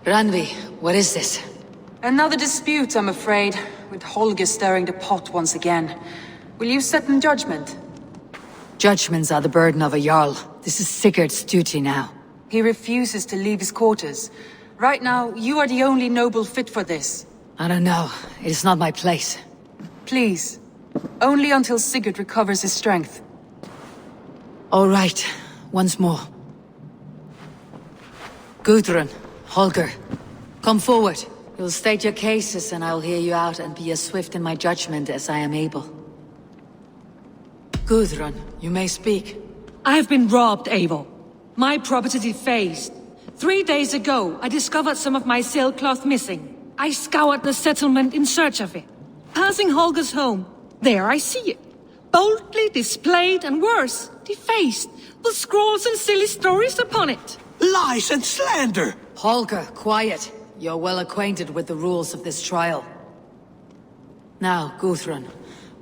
Ranvi, what is this? Another dispute, I'm afraid, with Holger stirring the pot once again. Will you sit in judgment? Judgments are the burden of a Jarl. This is Sigurd's duty now. He refuses to leave his quarters. Right now, you are the only noble fit for this. I don't know. It is not my place. Please. Only until Sigurd recovers his strength. All right. Once more. Gudrun, Holger, come forward. You'll state your cases and I'll hear you out and be as swift in my judgment as I am able. Gudrun, you may speak. I have been robbed, Eivor. My property defaced. 3 days ago, I discovered some of my sailcloth missing. I scoured the settlement in search of it. Passing Holger's home, there I see it. Boldly displayed and worse, defaced, with scrawls and silly stories upon it. Lies and slander! Holger, quiet. You're well acquainted with the rules of this trial. Now, Gudrun,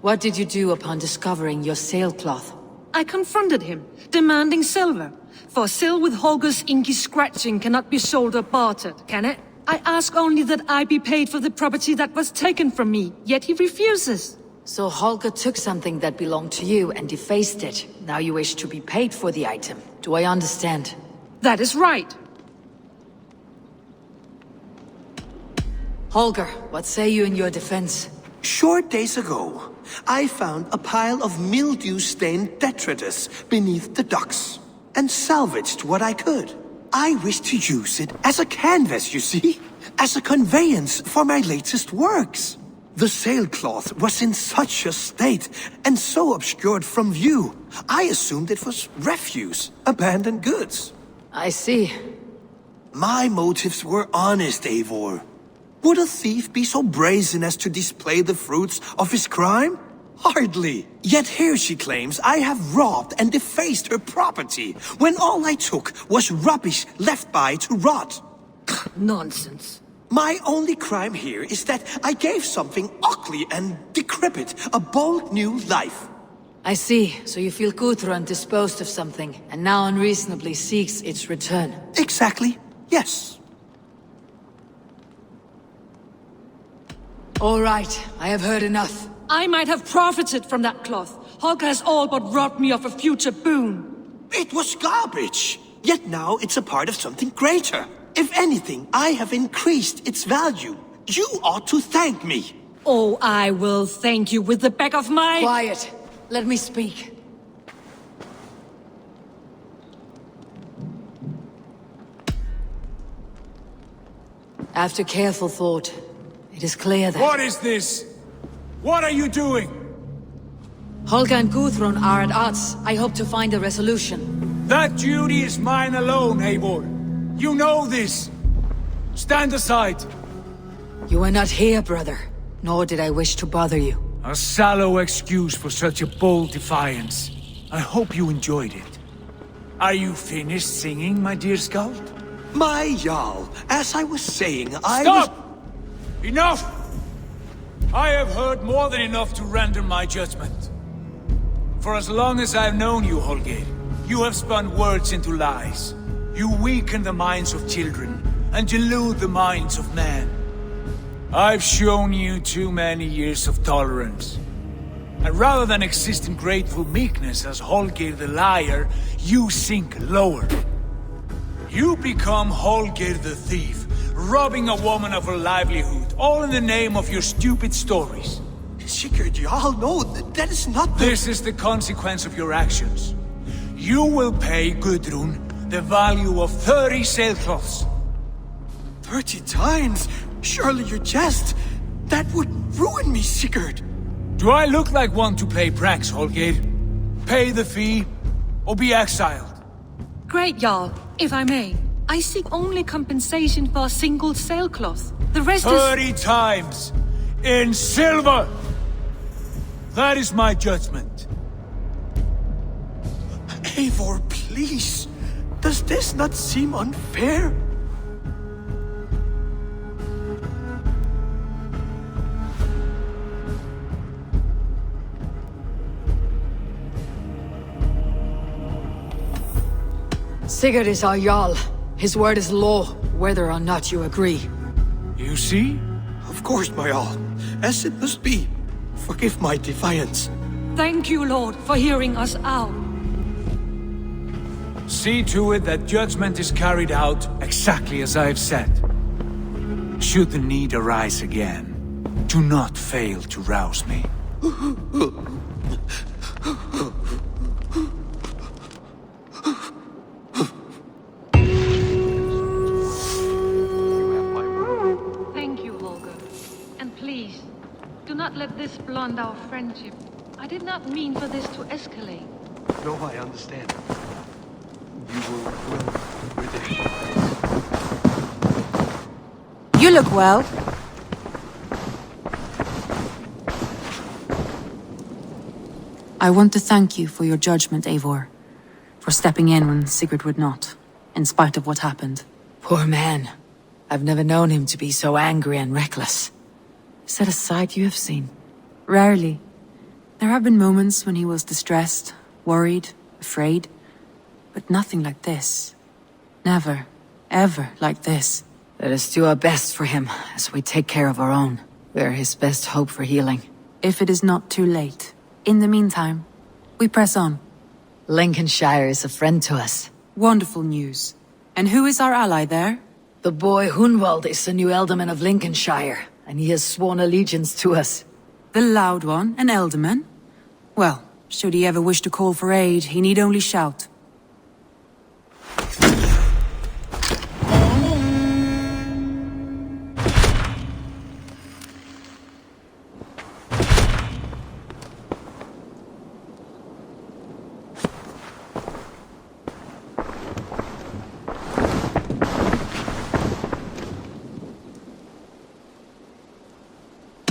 what did you do upon discovering your sailcloth? I confronted him, demanding silver. For sil with Holger's inky scratching cannot be sold or bartered, can it? I ask only that I be paid for the property that was taken from me, yet he refuses. So Holger took something that belonged to you and defaced it. Now you wish to be paid for the item. Do I understand? That is right. Holger, what say you in your defense? Short days ago, I found a pile of mildew-stained detritus beneath the docks, and salvaged what I could. I wish to use it as a canvas, you see? As a conveyance for my latest works. The sailcloth was in such a state, and so obscured from view, I assumed it was refuse, abandoned goods. I see. My motives were honest, Eivor. Would a thief be so brazen as to display the fruits of his crime? Hardly. Yet here she claims I have robbed and defaced her property, when all I took was rubbish left by to rot. Nonsense. My only crime here is that I gave something ugly and decrepit a bold new life. I see. So you feel Gudrun disposed of something, and now unreasonably seeks its return. Exactly, yes. All right, I have heard enough. I might have profited from that cloth. Holger has all but robbed me of a future boon. It was garbage. Yet now it's a part of something greater. If anything, I have increased its value. You ought to thank me. Oh, I will thank you with the back of my... Quiet. Let me speak. After careful thought, it is clear that... What is this? What are you doing? Holger and Gudrun are at odds. I hope to find a resolution. That duty is mine alone, Eivor. You know this. Stand aside. You were not here, brother. Nor did I wish to bother you. A sallow excuse for such a bold defiance. I hope you enjoyed it. Are you finished singing, my dear Skald? My Jarl, as I was saying, Stop! Enough! I have heard more than enough to render my judgment. For as long as I've known you, Holger, you have spun words into lies. You weaken the minds of children, and delude the minds of men. I've shown you too many years of tolerance. And rather than exist in grateful meekness as Holger the liar, you sink lower. You become Holger the thief, robbing a woman of her livelihood, all in the name of your stupid stories. Sigurd, Jarl, no, that is not the... This is the consequence of your actions. You will pay Gudrun the value of 30 sailcloths. 30 times? Surely you jest. That would ruin me, Sigurd. Do I look like one to play pranks, Holger? Pay the fee, or be exiled. Great, Jarl, if I may. I seek only compensation for a single sailcloth. The rest 30 times! In silver! That is my judgment. Eivor, please. Does this not seem unfair? Sigurd is our Jarl. His word is law, whether or not you agree. You see? Of course, my all. As it must be. Forgive my defiance. Thank you, Lord, for hearing us out. See to it that judgment is carried out exactly as I've said. Should the need arise again, do not fail to rouse me. Thank you, Holger. And please, do not let this blunt our friendship. I did not mean for this to escalate. No, I understand. You were well with it. You look well. I want to thank you for your judgment, Eivor. For stepping in when Sigurd would not, in spite of what happened. Poor man. I've never known him to be so angry and reckless. Is that a side you have seen? Rarely. There have been moments when he was distressed, worried, afraid. But nothing like this. Never, ever like this. Let us do our best for him, as we take care of our own. We're his best hope for healing. If it is not too late. In the meantime, we press on. Lincolnshire is a friend to us. Wonderful news. And who is our ally there? The boy Hunwald is the new Ealdorman of Lincolnshire, and he has sworn allegiance to us. The loud one, an Ealdorman? Well, should he ever wish to call for aid, he need only shout.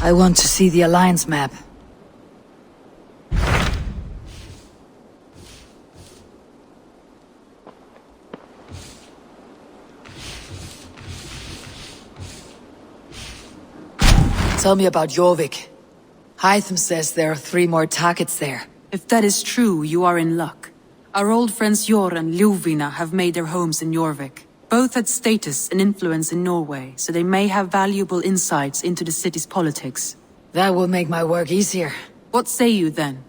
I want to see the Alliance map. Tell me about Jorvik. Hytham says there are 3 more targets there. If that is true, you are in luck. Our old friends Jor and Ljuvina have made their homes in Jorvik. Both had status and influence in Norway, so they may have valuable insights into the city's politics. That will make my work easier. What say you then?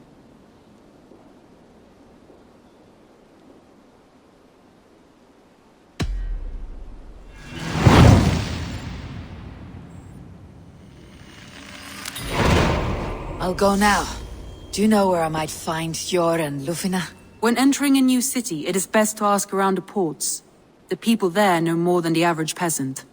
I'll go now. Do you know where I might find Jor and Ljuvina? When entering a new city, it is best to ask around the ports. The people there know more than the average peasant.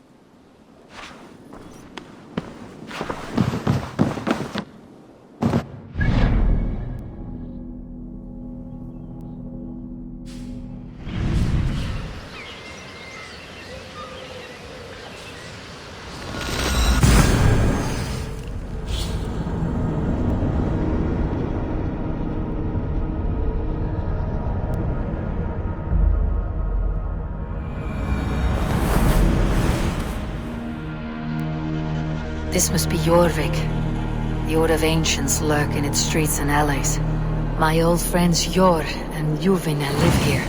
This must be Jorvik. The Old of Ancients lurk in its streets and alleys. My old friends Jor and Ljuvina live here.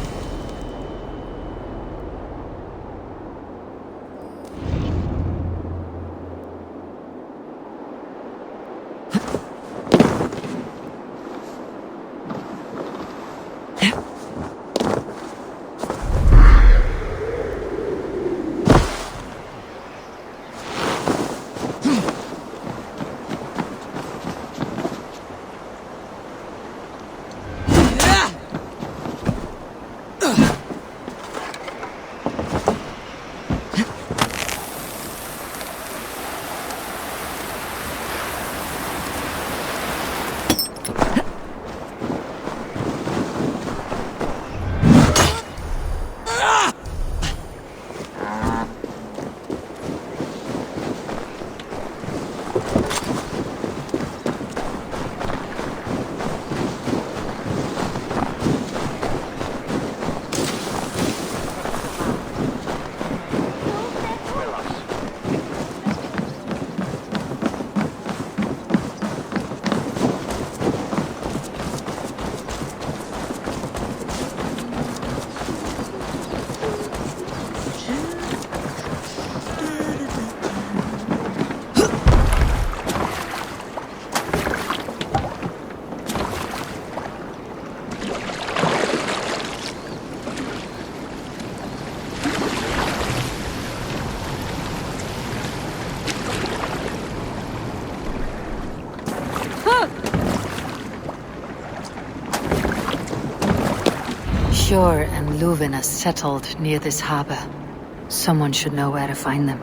Hjor and Luvina settled near this harbor. Someone should know where to find them.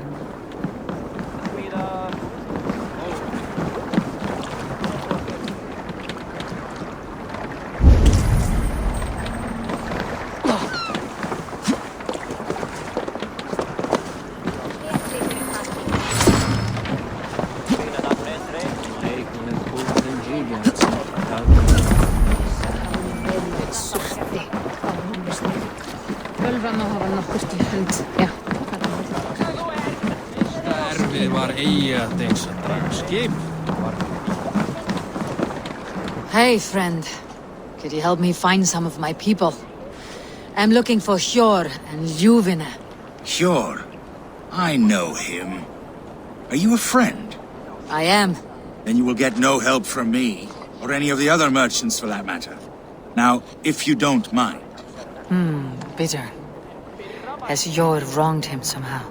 Hey, friend. Could you help me find some of my people? I'm looking for Hjor and Luvina. Sure. I know him. Are you a friend? I am. Then you will get no help from me, or any of the other merchants for that matter. Now, if you don't mind. Bitter. Has Hjor wronged him somehow?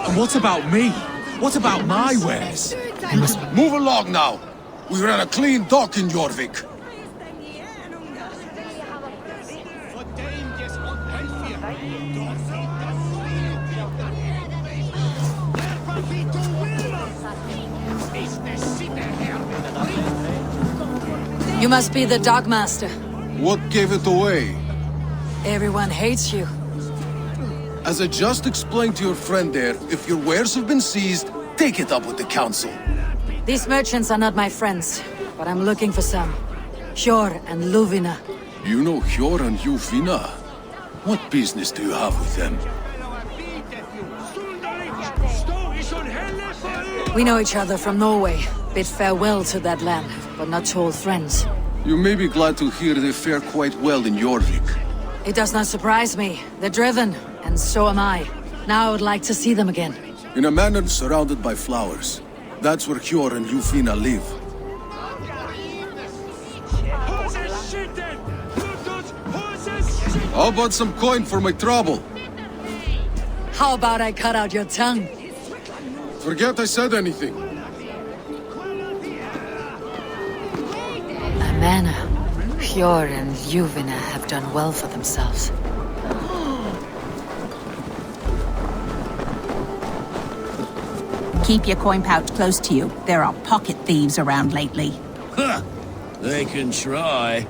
And what about me? What about my wares? I must... Move along now. We ran a clean dock in Jorvik. You must be the Dogmaster. What gave it away? Everyone hates you. As I just explained to your friend there, if your wares have been seized, take it up with the council. These merchants are not my friends, but I'm looking for some. Hjor and Luvina. You know Hjor and Luvina? What business do you have with them? We know each other from Norway. Bid farewell to that land, but not to old friends. You may be glad to hear they fare quite well in Jorvik. It does not surprise me. They're driven, and so am I. Now I would like to see them again. In a manor surrounded by flowers. That's where Hjor and Luvina live. How about some coin for my trouble? How about I cut out your tongue? Forget I said anything. A manor. Hjor and Luvina have done well for themselves. Keep your coin pouch close to you. There are pocket thieves around lately. Huh. They can try.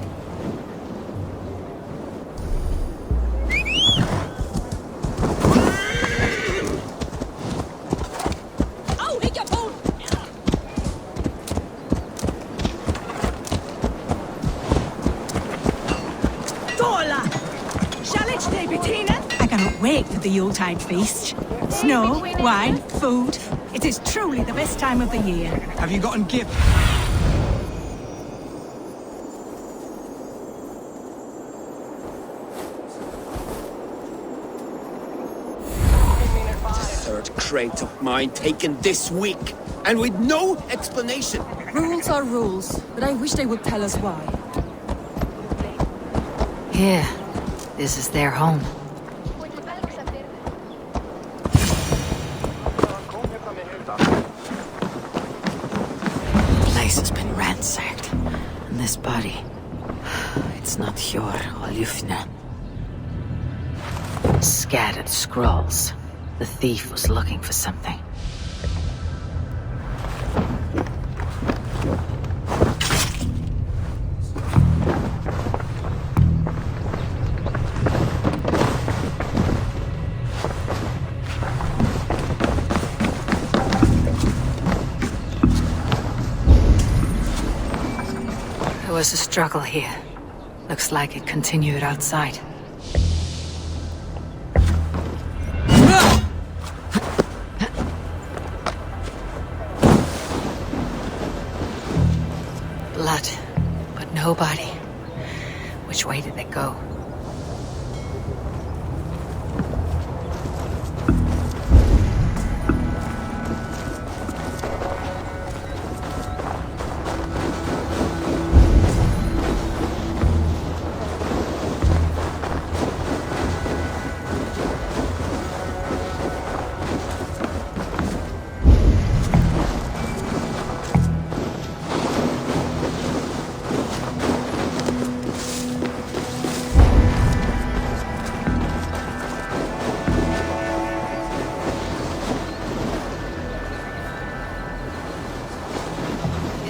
I cannot wait for the Yuletide feast. Snow, wine, food. It is truly the best time of the year. Have you gotten gifts? Third crate of mine taken this week, and with no explanation. Rules are rules, but I wish they would tell us why. Here. This is their home. The place has been ransacked. And this body... It's not Hjor or Luvina. Scattered scrolls. The thief was looking for something. There was a struggle here. Looks like it continued outside. Blood, but no body. Which way did they go?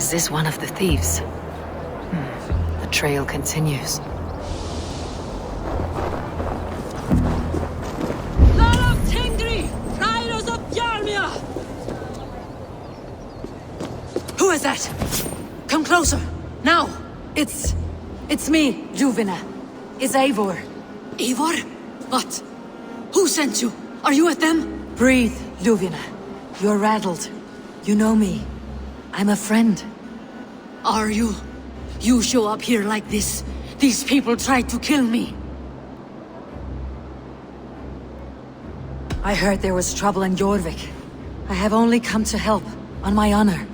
Was this one of the thieves? The trail continues. Who is that? Come closer, now! It's me, Ljuvina. It's Eivor. Eivor? What? Who sent you? Are you with them? Breathe, Ljuvina. You're rattled. You know me. I'm a friend. Are you? You show up here like this. These people tried to kill me. I heard there was trouble in Jorvik. I have only come to help, on my honor.